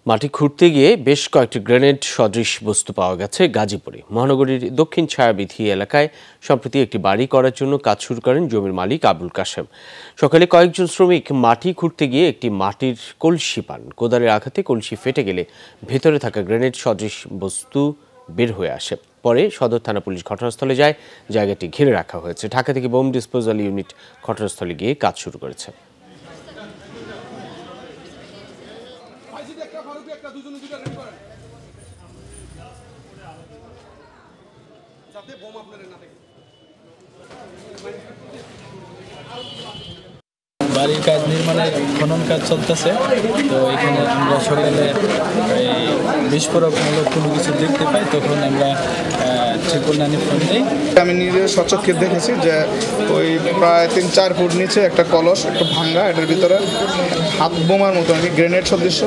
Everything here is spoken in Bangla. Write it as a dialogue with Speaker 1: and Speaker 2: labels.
Speaker 1: মাটি খুঁড়তে গিয়ে বেশ কয়েকটি গ্রেনেড সদৃশ বস্তু পাওয়া গেছে গাজীপুরে। মহানগরীর দক্ষিণ ছায়াবিথি এলাকায় সম্প্রতি একটি বাড়ি করার জন্য কাজ শুরু করেন জমির মালিক আবুল কাশেম। সকালে কয়েকজন শ্রমিক মাটি খুঁড়তে গিয়ে একটি মাটির কলসি পান। কোদালের আঘাতে কলসি ফেটে গেলে ভেতরে থাকা গ্রেনেড সদৃশ বস্তু বের হয়ে আসে। পরে সদর থানা পুলিশ ঘটনাস্থলে যায়, জায়গাটি ঘিরে রাখা হয়েছে। ঢাকা থেকে বোম ডিসপোজাল ইউনিট ঘটনাস্থলে গিয়ে কাজ শুরু করেছে।
Speaker 2: বাড়ির কাজ নির্মাণের খনন কাজ চলতেছে। তো এখানে আমরা সকালে বিস্ফোরকমূলক কোনো কিছু দেখতে পাই, তখন আমরা 999 ফোন দিই।
Speaker 3: আমি নিজে সচক্ষে দেখেছি যে ওই প্রায় 3-4 ফুট নিচে একটা কলস একটু ভাঙ্গা, এটার ভিতরে হাত বোমার মতো গ্রেনেড সদৃশ্য